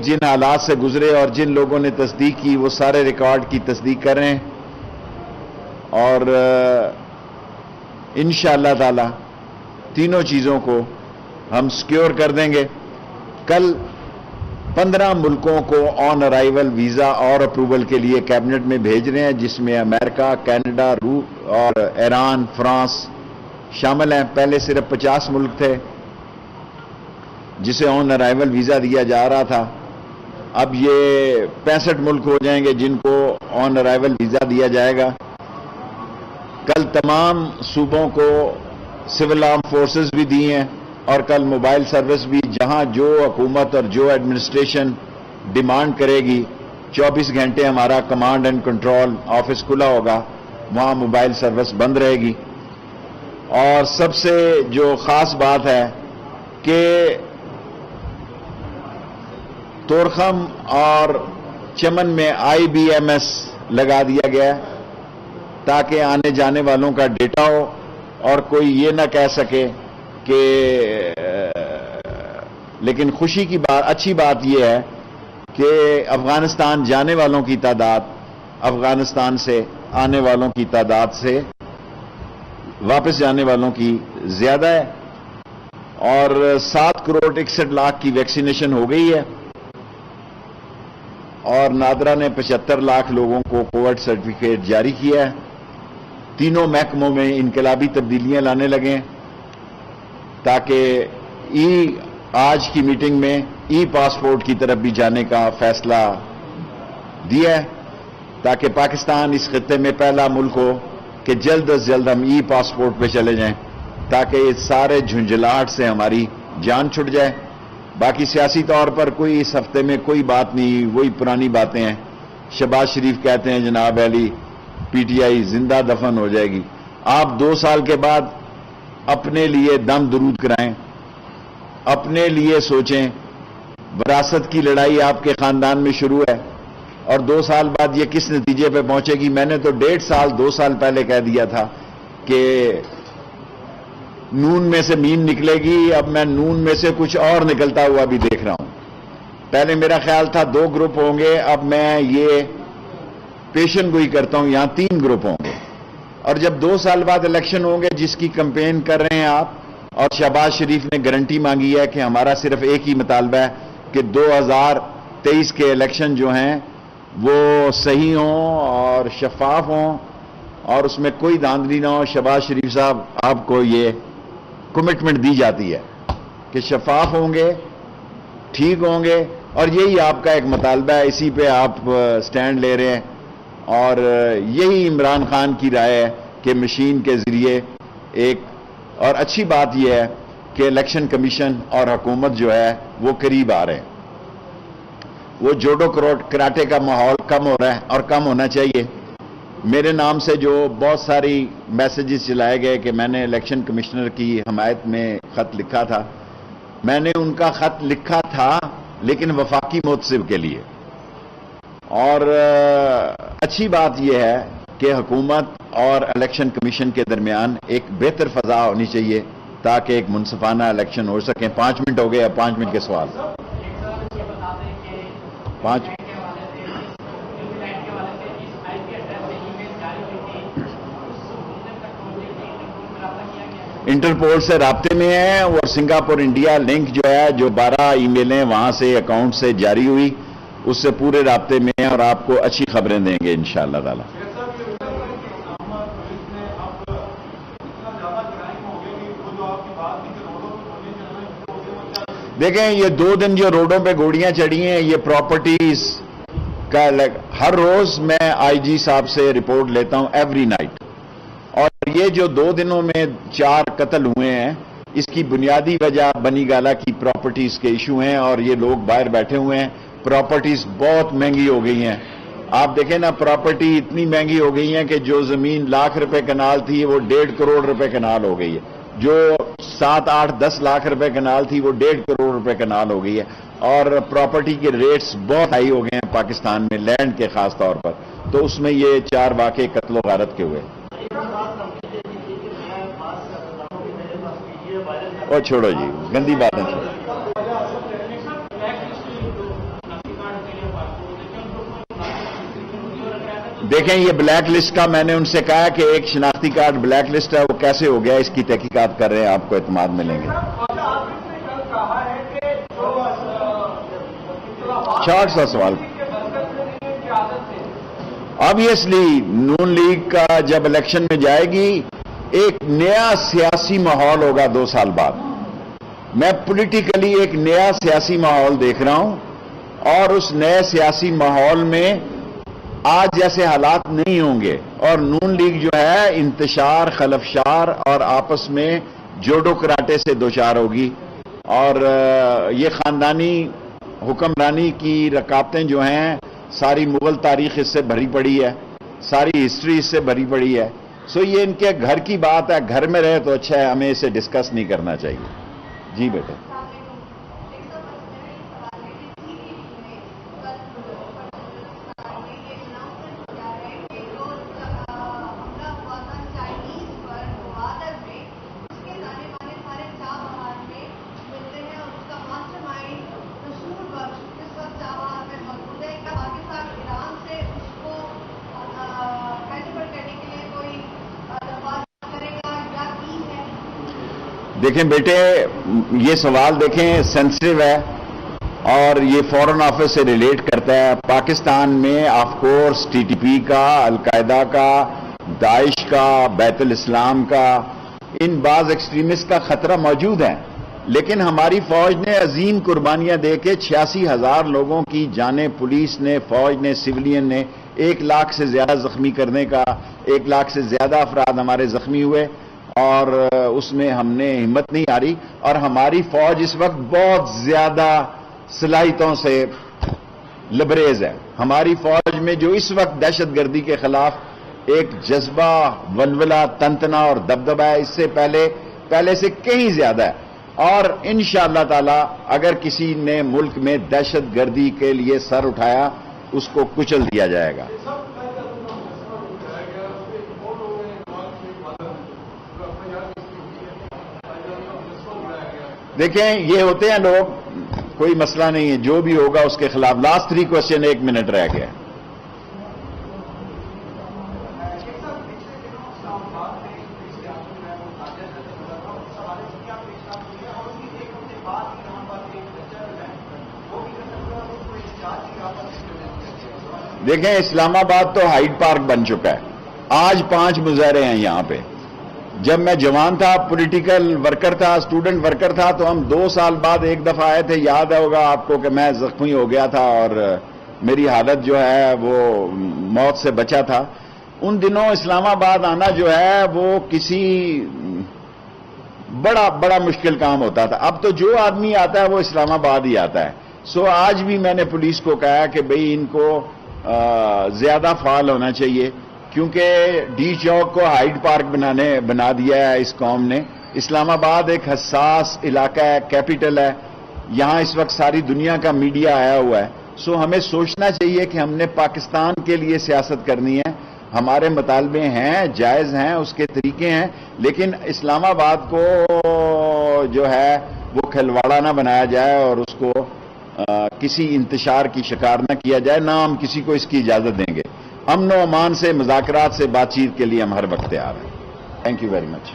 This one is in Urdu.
جن حالات سے گزرے اور جن لوگوں نے تصدیق کی وہ سارے ریکارڈ کی تصدیق کر رہے ہیں، اور انشاءاللہ تعالی تینوں چیزوں کو ہم سیکیور کر دیں گے۔ کل 15 ملکوں کو آن ارائیول ویزا اور اپروول کے لیے کیبنٹ میں بھیج رہے ہیں، جس میں امریکہ، کینیڈا، روس اور ایران، فرانس شامل ہیں۔ پہلے صرف 50 ملک تھے جسے آن ارائیول ویزا دیا جا رہا تھا، اب یہ 65 ملک ہو جائیں گے جن کو آن ارائیول ویزا دیا جائے گا۔ کل تمام صوبوں کو سول آرم فورسز بھی دی ہیں، اور کل موبائل سروس بھی، جہاں جو حکومت اور جو ایڈمنسٹریشن ڈیمانڈ کرے گی 24 گھنٹے ہمارا کمانڈ اینڈ کنٹرول آفس کھلا ہوگا، وہاں موبائل سروس بند رہے گی۔ اور سب سے جو خاص بات ہے کہ تورخم اور چمن میں IBMS لگا دیا گیا ہے تاکہ آنے جانے والوں کا ڈیٹا ہو اور کوئی یہ نہ کہہ سکے کہ لیکن خوشی کی بات، اچھی بات یہ ہے کہ افغانستان جانے والوں کی تعداد افغانستان سے آنے والوں کی تعداد سے واپس جانے والوں کی زیادہ ہے، اور 7 کروڑ 61 لاکھ کی ویکسینیشن ہو گئی ہے، اور نادرا نے 75 لاکھ لوگوں کو کووڈ سرٹیفکیٹ جاری کیا ہے۔ تینوں محکموں میں انقلابی تبدیلیاں لانے لگے ہیں تاکہ آج کی میٹنگ میں پاسپورٹ کی طرف بھی جانے کا فیصلہ دیا ہے تاکہ پاکستان اس خطے میں پہلا ملک ہو کہ جلد از جلد ہم پاسپورٹ پہ چلے جائیں تاکہ اس سارے جھنجھلاہٹ سے ہماری جان چھٹ جائے۔ باقی سیاسی طور پر کوئی اس ہفتے میں کوئی بات نہیں، وہی پرانی باتیں ہیں۔ شہباز شریف کہتے ہیں جناب علی PTI زندہ دفن ہو جائے گی۔ آپ 2 سال کے بعد اپنے لیے دم درود کرائیں، اپنے لیے سوچیں۔ وراثت کی لڑائی آپ کے خاندان میں شروع ہے، اور 2 سال بعد یہ کس نتیجے پہ پہنچے گی؟ میں نے تو 2 سال پہلے کہہ دیا تھا کہ نون میں سے مین نکلے گی، اب میں نون میں سے کچھ اور نکلتا ہوا بھی دیکھ رہا ہوں۔ پہلے میرا خیال تھا 2 گروپ ہوں گے، اب میں یہ پیشن گوئی کرتا ہوں یہاں 3 گروپ ہوں گے، اور جب 2 سال بعد الیکشن ہوں گے جس کی کمپین کر رہے ہیں آپ، اور شہباز شریف نے گارنٹی مانگی ہے کہ ہمارا صرف ایک ہی مطالبہ ہے کہ 2023 کے الیکشن جو ہیں وہ صحیح ہوں اور شفاف ہوں اور اس میں کوئی دھاندلی نہ ہو۔ شہباز شریف صاحب آپ کو یہ کمٹمنٹ دی جاتی ہے کہ شفاف ہوں گے، ٹھیک ہوں گے، اور یہی آپ کا ایک مطالبہ ہے، اسی پہ آپ سٹینڈ لے رہے ہیں، اور یہی عمران خان کی رائے ہے کہ مشین کے ذریعے ایک، اور اچھی بات یہ ہے کہ الیکشن کمیشن اور حکومت جو ہے وہ قریب آ رہے ہیں۔ وہ جوڈو کراٹے کا ماحول کم ہو رہا ہے اور کم ہونا چاہیے۔ میرے نام سے جو بہت ساری میسیجز چلائے گئے کہ میں نے الیکشن کمشنر کی حمایت میں خط لکھا تھا، میں نے ان کا خط لکھا تھا لیکن وفاقی محتسب کے لیے، اور اچھی بات یہ ہے کہ حکومت اور الیکشن کمیشن کے درمیان ایک بہتر فضا ہونی چاہیے تاکہ ایک منصفانہ الیکشن ہو سکیں۔ 5 منٹ ہو گئے، اب 5 منٹ کے سوال۔ 5 انٹرپول سے رابطے میں ہیں، اور سنگاپور انڈیا لنک جو ہے، جو 12 ای میلیں وہاں سے اکاؤنٹ سے جاری ہوئی، اس سے پورے رابطے میں ہیں اور آپ کو اچھی خبریں دیں گے انشاءاللہ تعالی۔ دیکھیں یہ 2 دن جو روڈوں پہ گوڑیاں چڑھی ہیں، یہ پراپرٹیز کا ہر روز میں IG صاحب سے رپورٹ لیتا ہوں ایوری نائٹ، اور یہ جو 2 دنوں میں 4 قتل ہوئے ہیں، اس کی بنیادی وجہ بنی گالا کی پراپرٹیز کے ایشو ہیں، اور یہ لوگ باہر بیٹھے ہوئے ہیں۔ پراپرٹیز بہت مہنگی ہو گئی ہیں، آپ دیکھیں نا، پراپرٹی اتنی مہنگی ہو گئی ہیں کہ جو زمین ₹1,00,000 کنال تھی وہ ₹1.5 کروڑ کنال ہو گئی ہے، جو 7, 8, 10 لاکھ روپے کنال تھی وہ ₹1.5 کروڑ کنال ہو گئی ہے، اور پراپرٹی کے ریٹس بہت ہائی ہو گئے ہیں پاکستان میں، لینڈ کے خاص طور پر، تو اس میں یہ 4 واقعے قتل و غارت کے ہوئے۔ اور چھوڑو جی، گندی باتیں چھوڑو۔ دیکھیں یہ بلیک لسٹ کا میں نے ان سے کہا کہ ایک شناختی کارڈ بلیک لسٹ ہے، وہ کیسے ہو گیا، اس کی تحقیقات کر رہے ہیں، آپ کو اعتماد ملیں گے۔ شارٹ سا سوال۔ آبویسلی نون لیگ کا جب الیکشن میں جائے گی ایک نیا سیاسی ماحول ہوگا 2 سال بعد۔ میں پولیٹیکلی ایک نیا سیاسی ماحول دیکھ رہا ہوں، اور اس نئے سیاسی ماحول میں آج جیسے حالات نہیں ہوں گے، اور نون لیگ جو ہے انتشار، خلفشار اور آپس میں جوڈو کراٹے سے دوچار ہوگی، اور یہ خاندانی حکمرانی کی رکاوٹیں جو ہیں ساری مغل تاریخ اس سے بھری پڑی ہے، ساری ہسٹری اس سے بھری پڑی ہے۔ سو یہ ان کے گھر کی بات ہے، گھر میں رہے تو اچھا ہے، ہمیں اسے ڈسکس نہیں کرنا چاہیے۔ جی بیٹے۔ دیکھیں بیٹے، یہ سوال دیکھیں سینسٹیو ہے، اور یہ فورن آفس سے ریلیٹ کرتا ہے۔ پاکستان میں of course T T P کا، القاعدہ کا، داعش کا، بیت الاسلام کا، ان بعض ایکسٹریمسٹ کا خطرہ موجود ہے، لیکن ہماری فوج نے عظیم قربانیاں دے کے 86,000 لوگوں کی جانیں، پولیس نے، فوج نے، سویلین نے، 1 لاکھ سے زیادہ زخمی کرنے کا، 1 لاکھ سے زیادہ افراد ہمارے زخمی ہوئے، اور اس میں ہم نے ہمت نہیں ہاری، اور ہماری فوج اس وقت بہت زیادہ صلاحیتوں سے لبریز ہے۔ ہماری فوج میں جو اس وقت دہشت گردی کے خلاف ایک جذبہ، ولولہ، تنتنا اور دبدبہ ہے، اس سے پہلے سے کہیں زیادہ ہے، اور انشاءاللہ تعالی اگر کسی نے ملک میں دہشت گردی کے لیے سر اٹھایا اس کو کچل دیا جائے گا۔ دیکھیں یہ ہوتے ہیں لوگ، کوئی مسئلہ نہیں ہے، جو بھی ہوگا اس کے خلاف۔ لاسٹ 3 کوسچن، 1 منٹ رہ گیا۔ دیکھیں اسلام آباد تو ہائیڈ پارک بن چکا ہے، آج 5 مظاہرے ہیں یہاں پہ۔ جب میں جوان تھا، پولیٹیکل ورکر تھا، اسٹوڈنٹ ورکر تھا، تو ہم 2 سال بعد ایک دفعہ آئے تھے، یاد ہوگا آپ کو کہ میں زخمی ہو گیا تھا اور میری حالت جو ہے وہ موت سے بچا تھا۔ ان دنوں اسلام آباد آنا جو ہے وہ کسی بڑا مشکل کام ہوتا تھا۔ اب تو جو آدمی آتا ہے وہ اسلام آباد ہی آتا ہے۔ سو آج بھی میں نے پولیس کو کہا کہ بھئی ان کو زیادہ فعال ہونا چاہیے، کیونکہ ڈی چوک کو ہائیڈ پارک بنا دیا ہے اس قوم نے۔ اسلام آباد ایک حساس علاقہ ہے، کیپٹل ہے، یہاں اس وقت ساری دنیا کا میڈیا آیا ہوا ہے۔ سو ہمیں سوچنا چاہیے کہ ہم نے پاکستان کے لیے سیاست کرنی ہے، ہمارے مطالبے ہیں، جائز ہیں، اس کے طریقے ہیں، لیکن اسلام آباد کو جو ہے وہ کھلواڑا نہ بنایا جائے اور اس کو کسی انتشار کی شکار نہ کیا جائے، نہ ہم کسی کو اس کی اجازت دیں گے۔ امن و امان سے، مذاکرات سے، بات چیت کے لیے ہم ہر وقت تیار ہیں۔ Thank you very much.